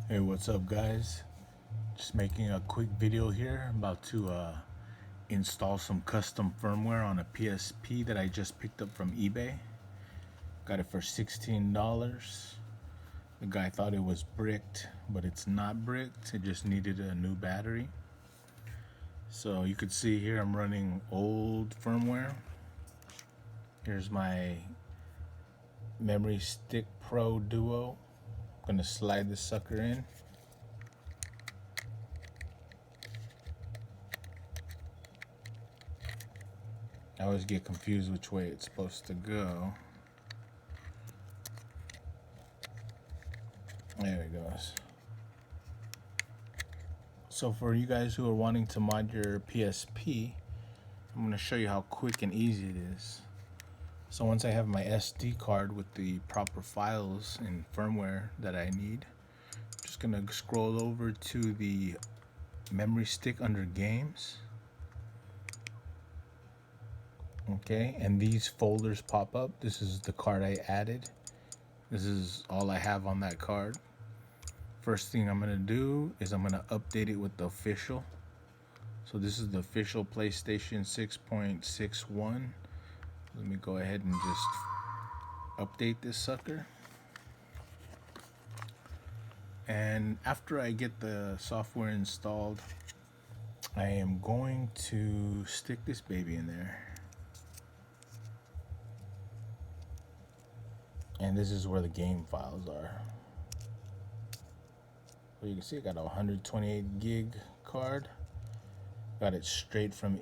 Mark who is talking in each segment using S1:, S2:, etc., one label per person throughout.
S1: Hey, what's up, guys? Just making a quick video here. I'm about to install some custom firmware on a PSP that I just picked up from eBay. Got it for $16. The guy thought it was bricked, but it's not bricked. It just needed a new battery. So you could see here I'm running old firmware. Here's my Memory Stick Pro Duo. I'm gonna slide this sucker in. I always get confused which way it's supposed to go. There it goes. So for you guys who are wanting to mod your PSP, I'm going to show you how quick and easy it is. So once I have my SD card with the proper files and firmware that I need, I'm just going to scroll over to the memory stick under games. Okay, and these folders pop up. This is the card I added. This is all I have on that card. First thing I'm gonna do is I'm gonna update it with the official. So this is the official PlayStation 6.61. Let me go ahead and just update this sucker. And after I get the software installed, I am going to stick this baby in there. And this is where the game files are. So you can see I got a 128 gig card. Got it straight from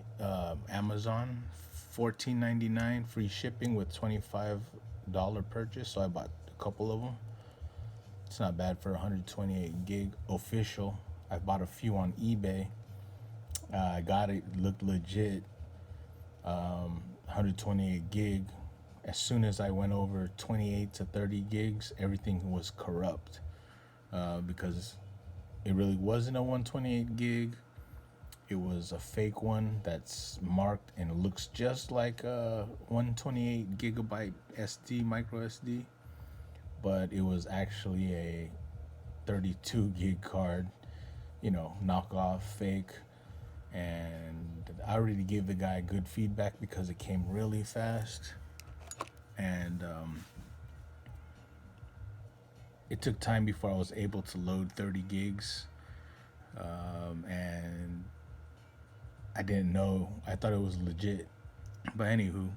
S1: Amazon. $14.99 free shipping with $25 purchase. So I bought a couple of them. It's not bad for 128 gig official. I bought a few on eBay. I got it, looked legit. 128 gig. As soon as I went over 28 to 30 gigs, everything was corrupt because it really wasn't a 128 gig. It was a fake one that's marked and it looks just like a 128 gigabyte SD, micro SD, but it was actually a 32 gig card, you know, knockoff, fake. And I already gave the guy good feedback because it came really fast. And it took time before I was able to load 30 gigs. And I didn't know. I thought it was legit. But anywho,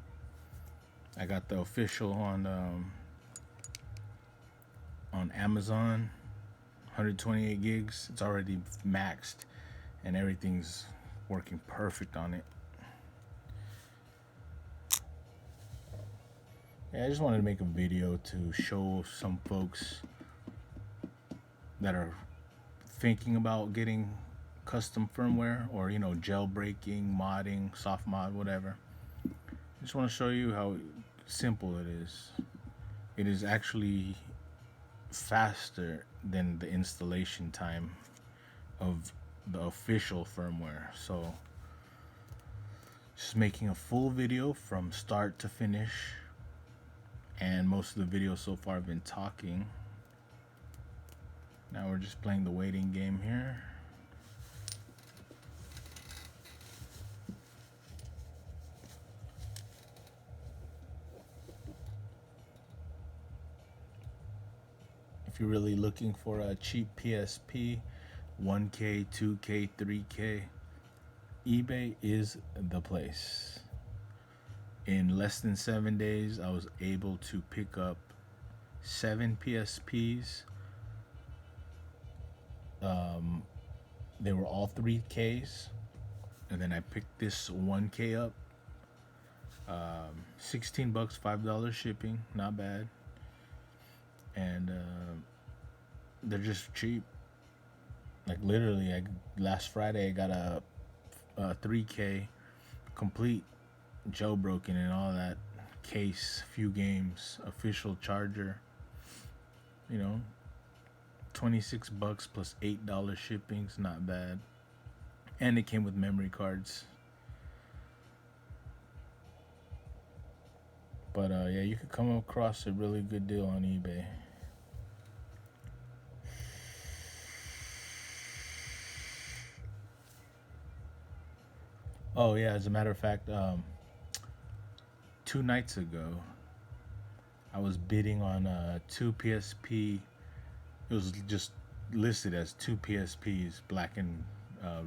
S1: I got the official on Amazon, 128 gigs. It's already maxed, and everything's working perfect on it. Yeah, I just wanted to make a video to show some folks that are thinking about getting custom firmware or, you know, jailbreaking, modding, soft mod, whatever. I just want to show you how simple it is. It is actually faster than the installation time of the official firmware. So just making a full video from start to finish, and most of the video so far I've been talking. Now we're just playing the waiting game here. If you're really looking for a cheap PSP, 1K, 2K, 3K, eBay is the place. In less than 7 days, I was able to pick up 7 PSPs. They were all 3Ks, and then I picked this 1K up. 16 bucks, $5 shipping, not bad. And they're just cheap. Like literally, last Friday I got a 3K complete, jailbroken and all that, case, few games, official charger. You know, 26 bucks plus $8 shipping's not bad. And it came with memory cards. But yeah, you could come across a really good deal on eBay. Oh yeah, as a matter of fact, 2 nights ago, I was bidding on two PSP. It was just listed as two PSPs, black and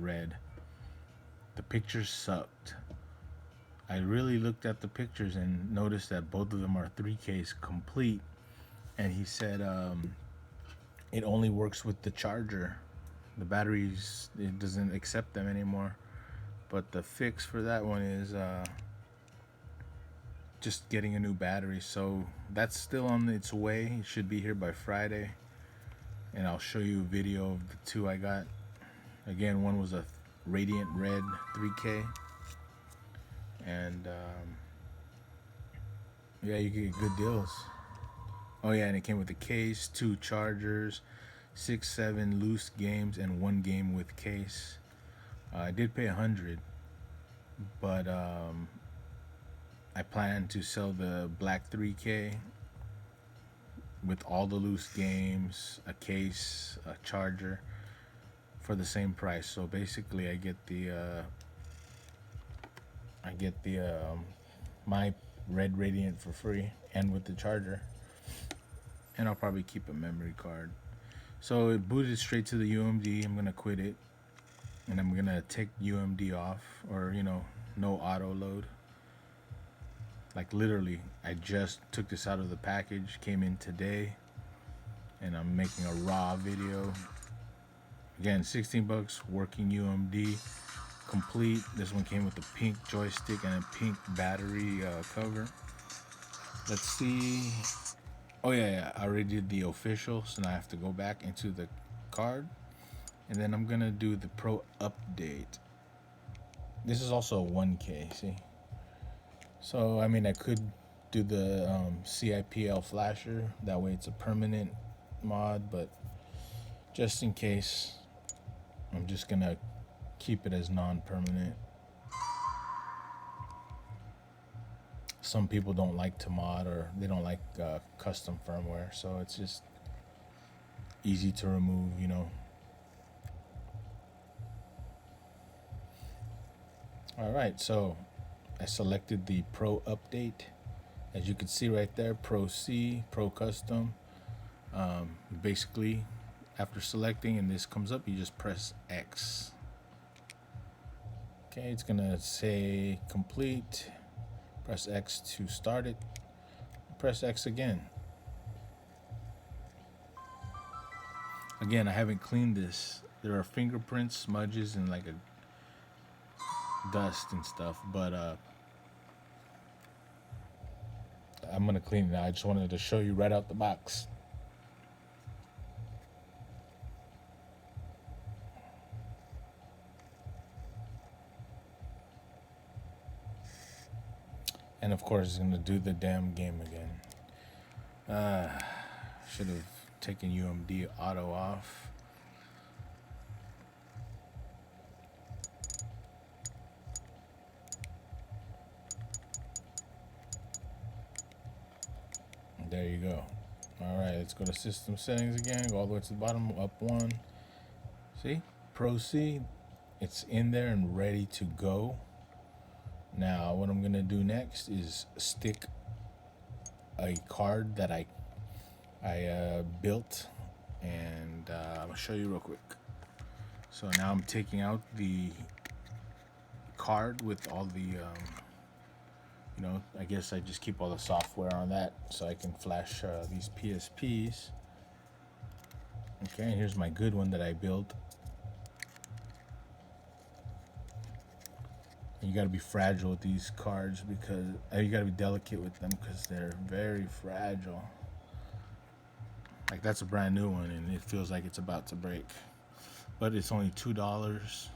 S1: red. The pictures sucked. I really looked at the pictures and noticed that both of them are 3Ks complete. And he said it only works with the charger. The batteries, it doesn't accept them anymore. But the fix for that one is just getting a new battery. So that's still on its way. It should be here by Friday. And I'll show you a video of the two I got. Again, one was a radiant red 3K. And yeah, you get good deals. Oh yeah, and it came with a case, 2 chargers, 6-7 loose games, and 1 game with case. I did pay 100, but I plan to sell the black 3K with all the loose games, a case, a charger, for the same price. So basically, I get the my red Radiant for free, and with the charger. And I'll probably keep a memory card. So it booted straight to the UMD. I'm gonna quit it, and I'm gonna take UMD off, or no auto load. Like literally, I just took this out of the package, came in today, and I'm making a raw video. Again, 16 bucks, working UMD, complete. This one came with a pink joystick and a pink battery cover. Let's see. Oh yeah, I already did the official, so now I have to go back into the card, and then I'm gonna do the pro update. This is also a 1K, see? So I mean, I could do the CIPL flasher, that way it's a permanent mod, but just in case, I'm just gonna keep it as non-permanent. Some people don't like to mod, or they don't like custom firmware, so it's just easy to remove, Alright, so I selected the Pro Update. As you can see right there, Pro C, Pro Custom. Basically, after selecting and this comes up, you just press X. Okay, it's gonna say complete. Press X to start it. Press X again. Again, I haven't cleaned this. There are fingerprints, smudges, and like a dust and stuff, but I'm gonna clean it now. I just wanted to show you right out the box. And of course, it's gonna do the damn game again. Should have taken UMD auto off. There you go. Alright, let's go to system settings again. Go all the way to the bottom, up 1. See? Pro C. It's in there and ready to go. Now, what I'm going to do next is stick a card that I built, and I'll show you real quick. So now I'm taking out the card with all the I guess I just keep all the software on that so I can flash these PSPs. Okay, and here's my good one that I built. You got to be fragile with these cards, because you got to be delicate with them, because they're very fragile. Like, that's a brand new one and it feels like it's about to break, but it's only $2.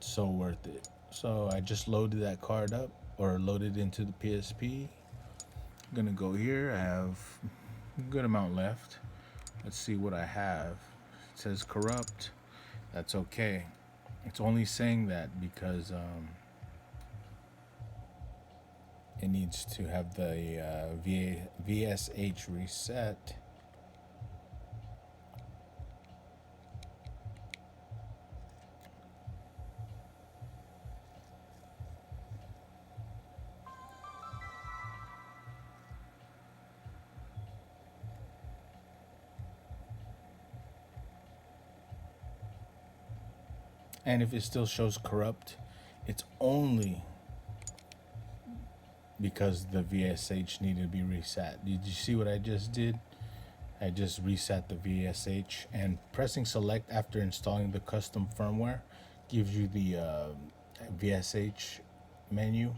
S1: So worth it. So I just loaded that card up, or loaded into the PSP. I'm gonna go here. I have a good amount left. Let's see what I have. It says corrupt. That's okay. It's only saying that because it needs to have the VSH reset. And if it still shows corrupt, it's only because the VSH needed to be reset. Did you see what I just did? I just reset the VSH, and pressing select after installing the custom firmware gives you the VSH menu,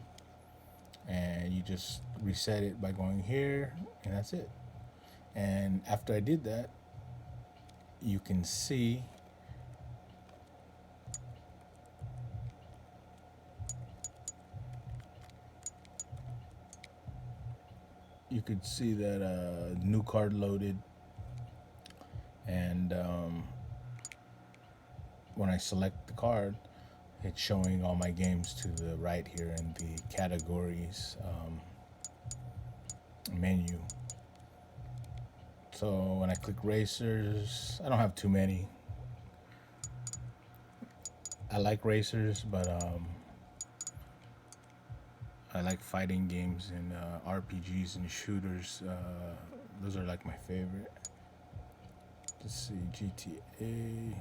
S1: and you just reset it by going here, and that's it. And after I did that, you can see that new card loaded, and when I select the card, it's showing all my games to the right here in the categories menu. So when I click racers, I don't have too many. I like racers, but I like fighting games and RPGs and shooters. Those are like my favorite. Let's see, GTA.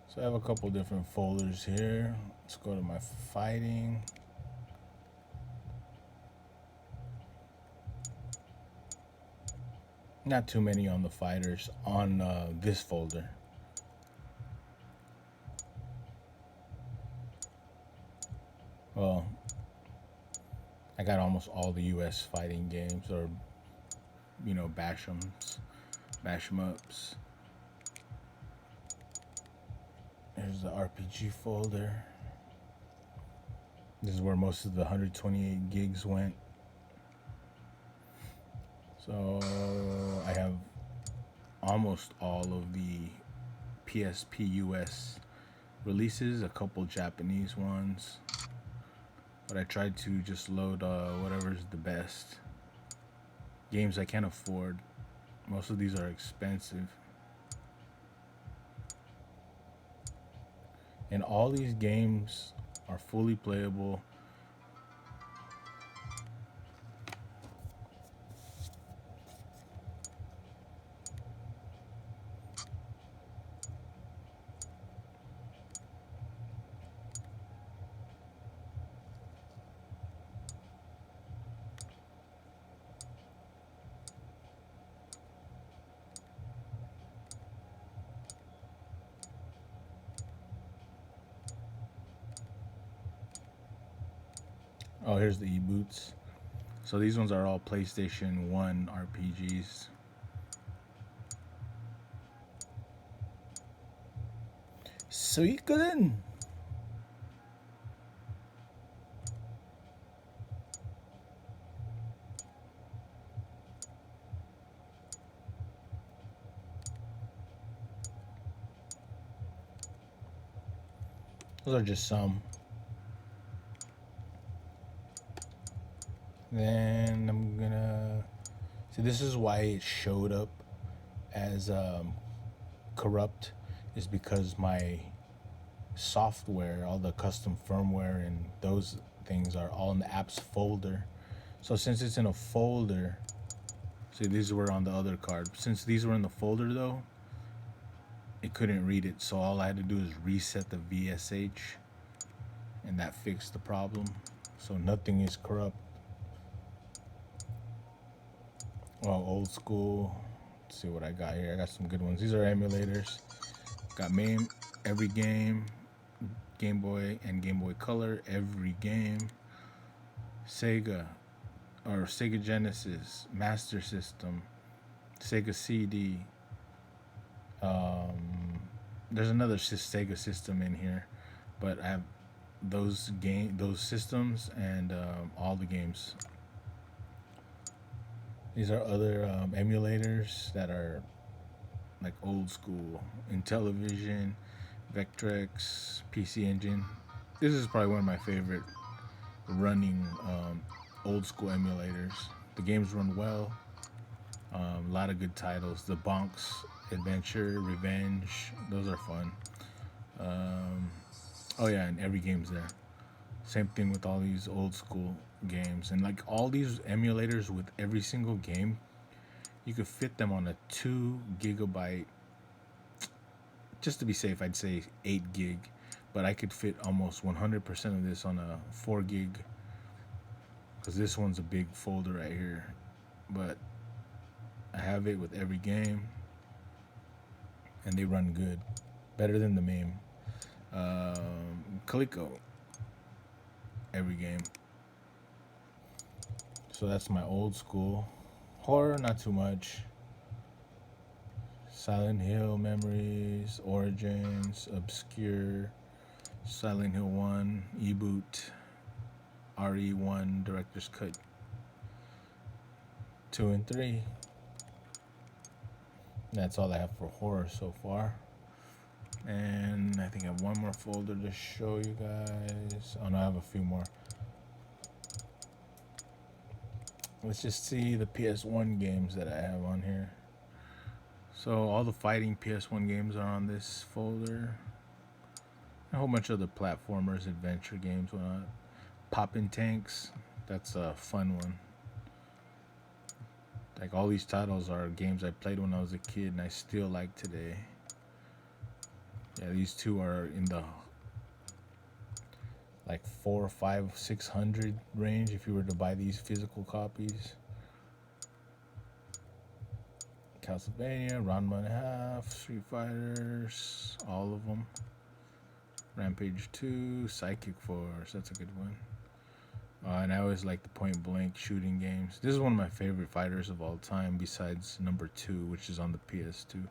S1: So I have a couple different folders here. Let's go to my fighting. Not too many on the fighters on this folder. Well, I got almost all the US fighting games, or bash 'em ups. There's the RPG folder. This is where most of the 128 gigs went. So I have almost all of the PSP US releases, a couple Japanese ones, but I tried to just load whatever's the best. Games I can't afford. Most of these are expensive. And all these games are fully playable. Oh, here's the e-boots. So these ones are all PlayStation 1 RPGs. Suikoden. Those are just some. Then I'm gonna see, this is why it showed up as corrupt, is because my software, all the custom firmware and those things are all in the apps folder. So since it's in a folder, see, these were on the other card. Since these were in the folder though, it couldn't read it. So all I had to do is reset the VSH, and that fixed the problem. So nothing is corrupt. Well, old school. Let's see what I got here. I got some good ones. These are emulators. Got every game, Game Boy and Game Boy Color, every game. Sega Genesis, Master System, Sega CD. There's another Sega system in here, but I have those systems and all the games. These are other emulators that are like old school. Intellivision, Vectrex, PC Engine. This is probably one of my favorite running old school emulators. The games run well. A lot of good titles. The Bonks, Adventure, Revenge. Those are fun. Oh yeah, and every game's there. Same thing with all these old school games, and like all these emulators with every single game, you could fit them on a 2 GB. Just to be safe, I'd say 8 gig, but I could fit almost 100% of this on a 4 gig, because this one's a big folder right here. But I have it with every game, and they run good, better than the MAME. Coleco, every game. So that's my old school. Horror, not too much. Silent Hill Memories, Origins, Obscure, Silent Hill 1, eBoot, RE1, Director's Cut 2 and 3. That's all I have for horror so far. And I think I have one more folder to show you guys. Oh no, I have a few more. Let's just see the PS1 games that I have on here. So all the fighting PS1 games are on this folder. A whole bunch of other platformers, adventure games, whatnot. Poppin' Tanks, that's a fun one. Like all these titles are games I played when I was a kid and I still like today. Yeah, these two are in the like 400, 500, 600 range if you were to buy these physical copies. Castlevania, Ranma and a Half, Street Fighters, all of them. Rampage 2, Psychic Force, that's a good one. And I always like the point blank shooting games. This is one of my favorite fighters of all time, besides number 2, which is on the PS2.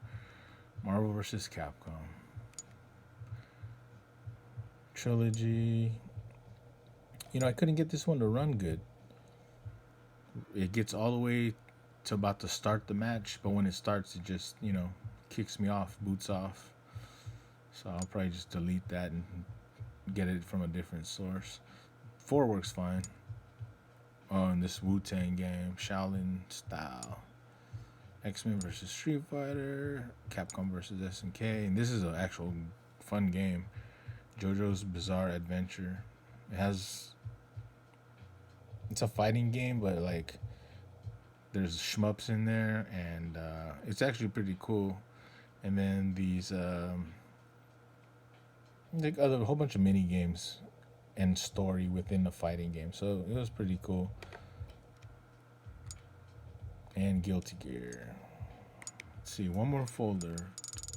S1: Marvel vs. Capcom. Trilogy. You know, I couldn't get this one to run good. It gets all the way to about to start the match, but when it starts, it just, you know, kicks me off, boots off. So I'll probably just delete that and get it from a different source. 4 works fine. Oh, and this Wu-Tang game, Shaolin Style. X-Men versus Street Fighter, Capcom versus SNK, and this is an actual fun game. JoJo's Bizarre Adventure. It's a fighting game, but like there's shmups in there, and it's actually pretty cool. And then these like a whole bunch of mini games and story within the fighting game, so it was pretty cool. And Guilty Gear. Let's see, one more folder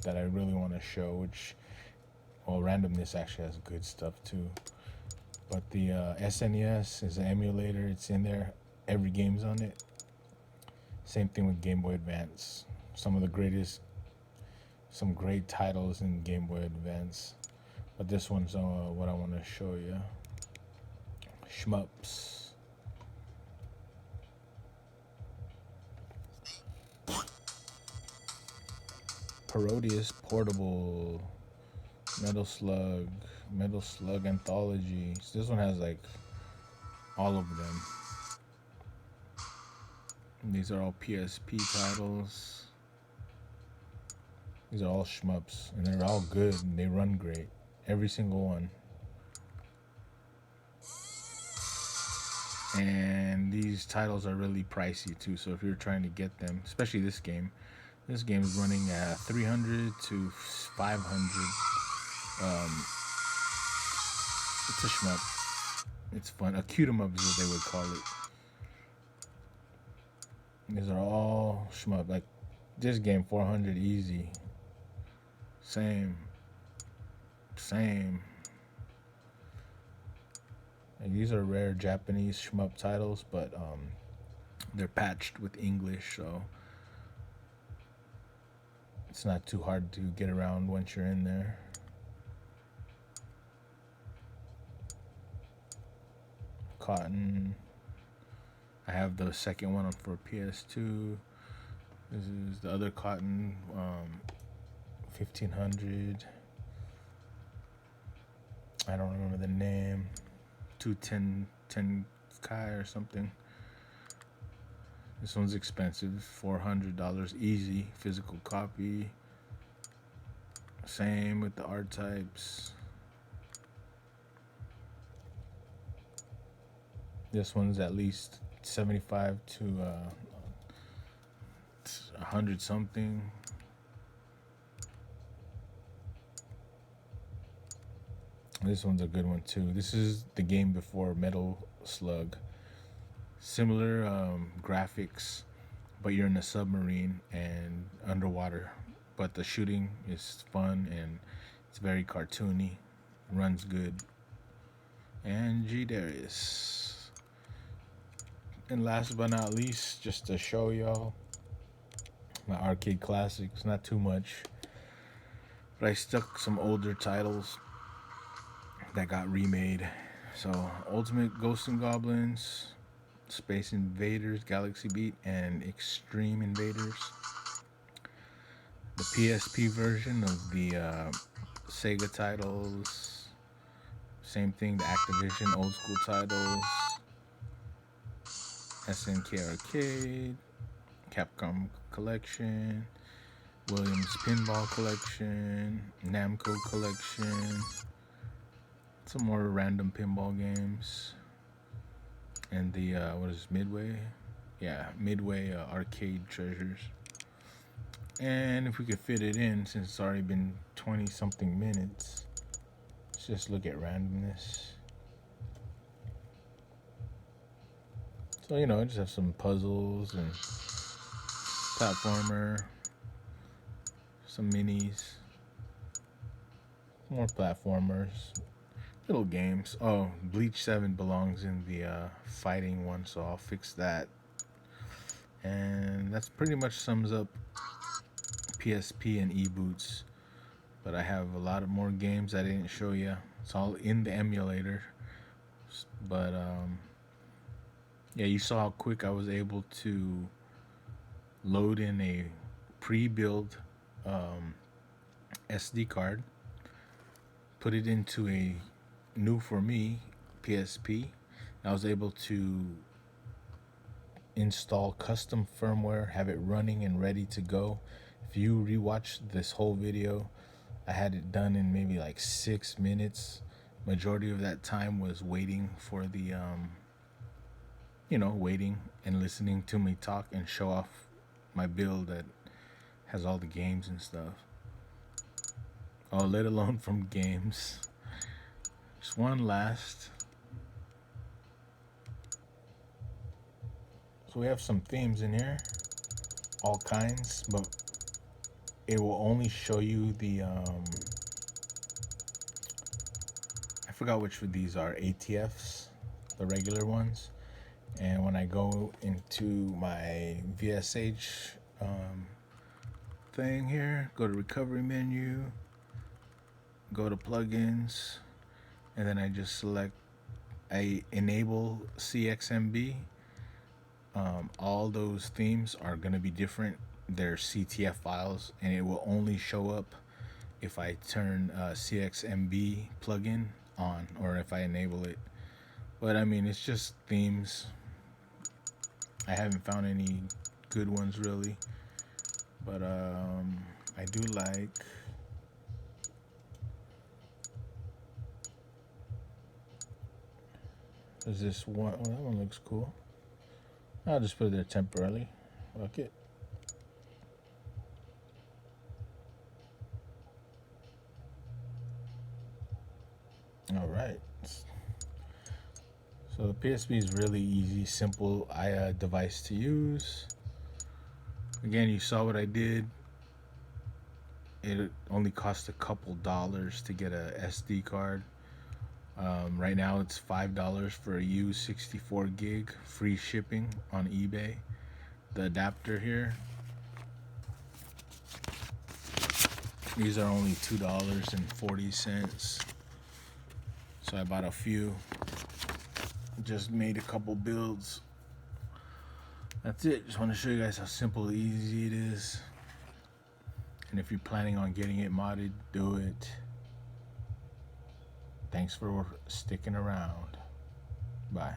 S1: that I really want to show, which, well, Randomness actually has good stuff too. But the SNES is an emulator. It's in there. Every game's on it. Same thing with Game Boy Advance. Some great titles in Game Boy Advance. But this one's what I want to show you. Shmups. Parodius Portable, Metal Slug Anthology. This one has like all of them. And these are all PSP titles. These are all shmups, and they're all good, and they run great. Every single one. And these titles are really pricey too, so if you're trying to get them, especially this game is running at 300 to 500. It's a shmup. It's fun. A cute 'em up is what they would call it. These are all shmup. Like this game, 400 easy. Same. And these are rare Japanese shmup titles, but they're patched with English, so it's not too hard to get around once you're in there. Cotton. I have the second one for PS2. This is the other Cotton, 1500. I don't remember the name. 210 Kai or something. This one's expensive, $400 easy, physical copy. Same with the art types. This one's at least 75 to 100 something. This one's a good one too. This is the game before Metal Slug. Similar graphics, but you're in a submarine and underwater. But the shooting is fun and it's very cartoony. Runs good. And Darius. And last but not least, just to show y'all my arcade classics. Not too much, but I stuck some older titles that got remade. So Ultimate Ghosts and Goblins, Space Invaders, Galaxy Beat, and Extreme Invaders. The PSP version of the Sega titles. Same thing, the Activision old school titles. SNK Arcade, Capcom Collection, Williams Pinball Collection, Namco Collection, some more random pinball games, and the what is this, Midway? Yeah, Midway arcade treasures. And if we could fit it in, since it's already been 20 something minutes, let's just look at randomness. So, you know, I just have some puzzles and platformer, some minis, more platformers, little games. Oh, Bleach 7 belongs in the fighting one, so I'll fix that. And that's pretty much sums up PSP and e-boots. But I have a lot of more games I didn't show you. It's all in the emulator. But yeah, you saw how quick I was able to load in a pre-built SD card, put it into a new for me PSP. I was able to install custom firmware, have it running and ready to go. If you rewatch this whole video, I had it done in maybe like 6 minutes. Majority of that time was waiting for the you know, waiting and listening to me talk and show off my build that has all the games and stuff. Oh, let alone from games. Just one last. So we have some themes in here, all kinds, but it will only show you the I forgot which of these are ATFs, the regular ones. And when I go into my VSH thing here, go to recovery menu, go to plugins, and then I just select, I enable CXMB. All those themes are going to be different. They're CTF files, and it will only show up if I turn CXMB plugin on, or if I enable it. But I mean, it's just themes. I haven't found any good ones really, but I do like there's this one. Oh, that one looks cool. I'll just put it there temporarily. Fuck it. All right. So the PSP is really easy, simple device to use. Again, you saw what I did. It only cost a couple dollars to get a SD card. Right now it's $5 for a used 64 gig, free shipping on eBay. The adapter here, these are only $2.40. So I bought a few. Just made a couple builds. That's it. Just want to show you guys how simple and easy it is. And if you're planning on getting it modded, do it. Thanks for sticking around. Bye.